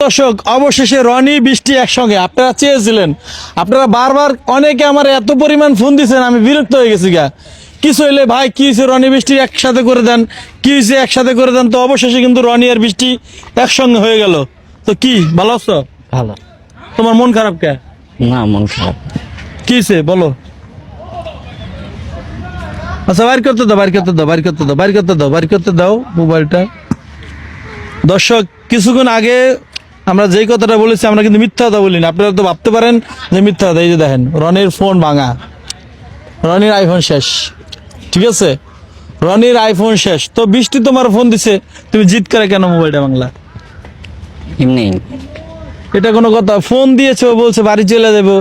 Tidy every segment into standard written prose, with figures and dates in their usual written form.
দর্শক, অবশেষে রনি বৃষ্টি একসঙ্গে আপনারা চেয়েছিলেন, আপনারা বারবার অনেকে আমার এত পরিমাণ ফোন দিচ্ছেন, আমি বিরক্ত হয়ে গেছি গা। কিছু হইলে ভাই কি হয়েছে, রনি বৃষ্টি একসাথে করে দেন, কি হয়েছে একসাথে করে দেন। তো অবশেষে কিন্তু রনি আর বৃষ্টি একসঙ্গে হয়ে গেল। তো কি ভালো আছো? ভালো তোমার মন খারাপ কে? না, মন খারাপ। কি হয়েছে বলো। আচ্ছা বাইর করতে দাও, বাইর করতে দাও, বাইর করতে দাও, বাইর করতে দাও, বাইর করতে দাও মোবাইলটা। দর্শক, কিছুক্ষণ আগে আমরা যেই কথাটা বলেছি, আমরা কিন্তু মিথ্যা কথা বলি না। আপনারা তো ভাবতে পারেন যে মিথ্যা কথা। এই যে দেখেন, রনির ফোন ভাঙা, রনির আইফোন শেষ। ঠিক আছে, রনির আইফোন শেষ। তো বৃষ্টি তোমার ফোন দিছে, তুমি জিদ করে কেন মোবাইলটা ভাঙলা? এমনি এটা কোনো কথা? ফোন দিয়েছে, ও বলছে বাড়ি চলে যাবো,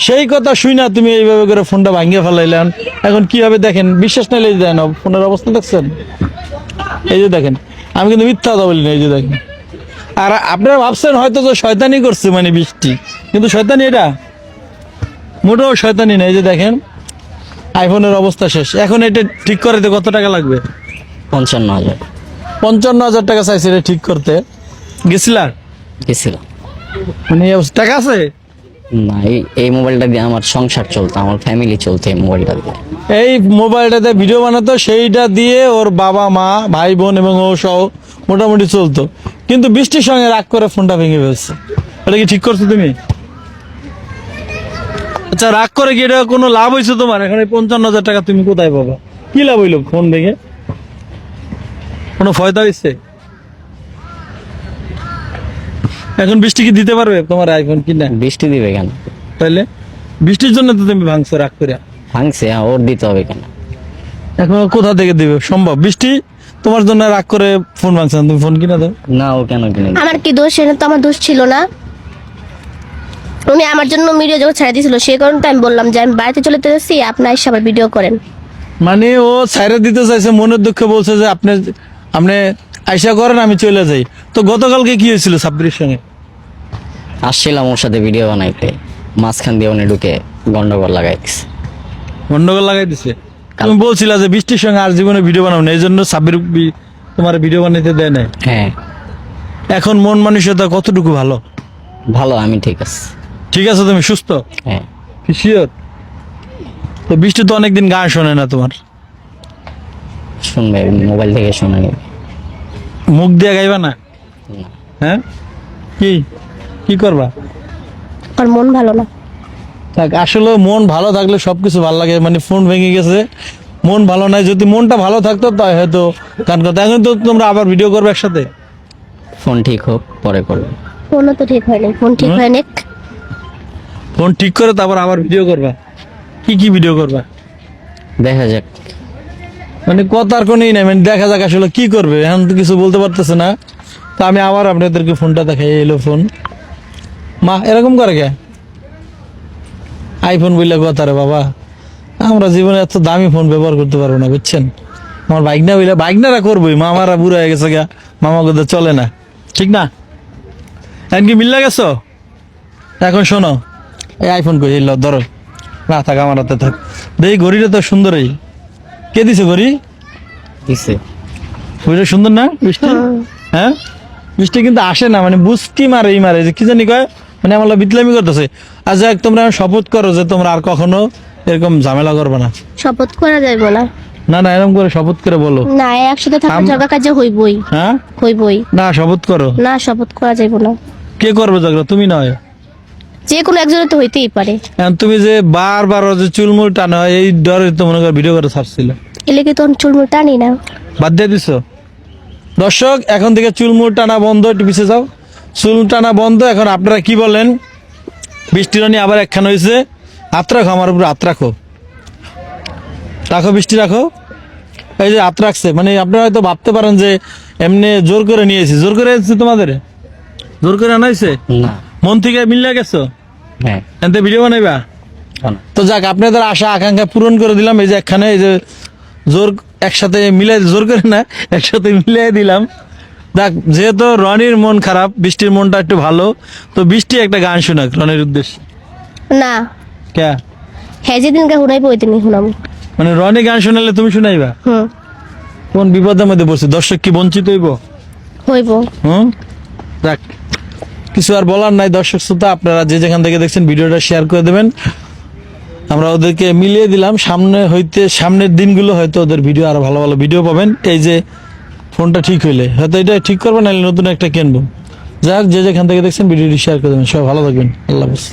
সেই কথা শুই না তুমি এইভাবে করে ফোনটা ভাঙিয়ে ফেলাইলেন। এখন কি হবে দেখেন, বিশ্বাস নাইলে এই দেন ফোনের অবস্থা দেখছেন। এই যে দেখেন, আমি কিন্তু মিথ্যা কথা বলি না। এই যে দেখেন, আর আপনারা ভাবছেন হয়তো যে শয়তানি করছে মানে বৃষ্টি, কিন্তু শয়তানি এটা মোটেও শয়তানি না। এই যে দেখেন, আইফোনের অবস্থা শেষ। এখন এটা ঠিক করতে কত টাকা লাগবে? 55,000 55,000 টাকা চাইছে এটা ঠিক করতে। গেছিলা? গেছিলাম। মানে এই অবস্থা, টাকা আছে? না, এই মোবাইলটা দিয়ে আমার সংসার চলতো, আমার ফ্যামিলি চলতো এই মোবাইলটা দিয়ে। এই মোবাইলটাতে ভিডিও বানাতো, সেইটা দিয়ে ওর বাবা মা ভাই বোন এবং ও সহ মোটামুটি চলতো। কিন্তু বৃষ্টির সঙ্গে রাগ করে ফোনটা ভেঙে ফেলছে। এটা কি ঠিক করছো তুমি? আচ্ছা, রাগ করে কি এটা কোনো লাভ হয়েছে তোমার? এখন এই 55,000 টাকা তুমি কোথায় পাবা? কি লাভ হইলো ফোন ভেঙে? কোনো ফয়দা হয়েছে? এখন বৃষ্টি কি দিতে পারবে তোমার আইফোন কিনা? বৃষ্টি দিবে কেন? তাইলে বৃষ্টির জন্য তো তুমি ভাঙছো রাগ করে। ভাঙছে, ওর দিতে হবে কেন? এখন কোথা থেকে দিবে? সম্ভব? বৃষ্টি তোমার জন্য রাগ করে ফোন ভাঙছে, তুমি ফোন কিনা দাও। না, ও কেন কিনে দিবে? আমার কি দোষ? এটা তো আমার দোষ ছিল না। উনি আমার জন্য ভিডিও যখন ছেড়ে দিয়েছিল, সেই কারণে তো আমি বললাম যে আমি বাড়িতে চলে যাচ্ছি, আপনার এসে আবার ভিডিও করেন। মানে ও ছাইরে দিতে চাইছে, মনের দুঃখে বলছে যে আপনি আপনি আইসা করেন, আমি চলে যাই। তো গতকালকে কি হয়েছিল সাব্বিরের সঙ্গে? আসছিলাম ওর সাথে ভিডিও বানাইতে, মাঝখান দিয়ে উনি ঢুকে গন্ডগোল লাগাই দিছে। গন্ডগোল লাগাই দিছে? তুমি বলছিলা যে বৃষ্টির সঙ্গে আর জীবনে ভিডিও বানাবো না, এই জন্য সাব্বির তোমার ভিডিও বানাইতে দেয় নাই। হ্যাঁ, এখন মন মানসিকতা কতটুকু ভালো? ভালো, আমি ঠিক আছে। ঠিক আছে, তুমি সুস্থ? হ্যাঁ, শিওর? তো বৃষ্টি তো অনেকদিন গান শোনে না তোমার। শুনবে, মোবাইল থেকে শুনে নিবে। মুখ দিয়ে গাইবা না? না। হ্যাঁ, কি কি করবা? আমার মন ভালো না। থাক, আসলে মন ভালো থাকলে সবকিছু ভালো লাগে। মানে ফোন ভেঙে গেছে, মন ভালো নাই। যদি মনটা ভালো থাকতো তাই হয়তো গান করতো। এখন তো তোমরা আবার ভিডিও করবে একসাথে। ফোন ঠিক হোক, পরে করবে। ফোনও তো ঠিক হয়নি, ফোন ঠিক হয়নি। ফোন ঠিক করে তারপর আবার ভিডিও করবা। কি কি ভিডিও করবা? দেখা যাক। মানে কথার কোনই নাই, মানে দেখা যাক আসলে কি করবে, এখন তো কিছু বলতে পারতেছে না। তো আমি আবার আপনাদেরকে ফোনটা দেখাই। এলো ফোন। মা এরকম করে কে? আইফোন বললে কথা রে বাবা, আমরা জীবনে এত দামি ফোন ব্যবহার করতে পারবো না, বুঝছেন? আমার বাইকনা বললে বাইকনারা করবোই, মামারা বুড়ো হয়ে গেছে গা, মামা কোথাও চলে না। ঠিক না? এখন কি মিল্লা গেছো? এখন শোনো, এই আইফোন কই? এলো ধরো। না থাক, আমার হাতে থাক। দেখি ঘড়িটা তো সুন্দরই। কে দিছে ঘড়ি? দিছে। ঘড়িটা সুন্দর না বৃষ্টি? হ্যাঁ, বৃষ্টি কিন্তু আসে না, মানে বুঝকি মারে ই মারে, যে কি জানি কয়, মানে আমার বিতলামি করতেছে। আর যাক, তোমরা শপথ করো যে তোমরা আর কখনো এরকম ঝামেলা করবে না। শপথ করা যাইব না। না না, এরকম করে শপথ করে বলো। না, একসাথে থাকার ঝগড়া কাজে হইবই। হ্যাঁ, হইবই না শপথ করো। না, শপথ করা যাইব না। কে করবে ঝগড়া? তুমি নয়? যে কোনো একজনের তো হইতেই পারে। এখন তুমি যে বারবার ও যে চুলমুল টানো, এই ডরে তো মনে করো ভিডিও করে ছাড়ছিল। এলে কি তোর চুলমুল টানি না? বাদ দিয়ে দিছো? দর্শক, এখন থেকে চুলমুল টানা বন্ধ। একটু পিছিয়ে যাও। চুল টানা বন্ধ। এখন আপনারা কি বলেন? বৃষ্টি রানী আবার একখান হয়েছে। হাত রাখো আমার উপরে, হাত রাখো, রাখো বৃষ্টি রাখো। এই যে হাত রাখছে, মানে আপনারা হয়তো ভাবতে পারেন যে এমনি জোর করে নিয়েছি। জোর করে এনেছি তোমাদের? জোর করে আনা হয়েছে? না। মন থেকে মিলিয়ে গেছো? হ্যাঁ। এনতে ভিডিও বানাইবা? তো যাক, আপনাদের আশা আকাঙ্ক্ষা পূরণ করে দিলাম। এই যে একখানে, এই যে জোর একসাথে মিলাই, জোর করে না, একসাথে মিলিয়ে দিলাম। দেখ, যেহেতু রনির মন খারাপ, বৃষ্টির মনটা একটু ভালো, তো বৃষ্টি একটা গান শোনাক রনির উদ্দেশ্যে। না, কে? হ্যাঁ, যেদিনকে শুনাইবো ওই দিনই শুনাবো। মানে রনি গান শোনালে তুমি শুনাইবা? কোন বিপদের মধ্যে পড়ছে? দর্শক কি বঞ্চিত হইব? হইব। দেখ, কিছু আর বলার নাই। দর্শক শ্রোতা, আপনারা যে যেখান থেকে দেখছেন ভিডিওটা শেয়ার করে দেবেন। আমরা ওদেরকে মিলিয়ে দিলাম, সামনের দিনগুলো হয়তো ওদের ভিডিও আরো ভালো ভালো ভিডিও পাবেন। এই যে ফোনটা ঠিক হইলে হয়তো এটা ঠিক করবেন, নাহলে নতুন একটা কিনবো। যাই হোক, যে যেখান থেকে দেখছেন ভিডিওটি শেয়ার করে দেবেন। সবাই ভালো থাকবেন, আল্লাহ হাফেজ।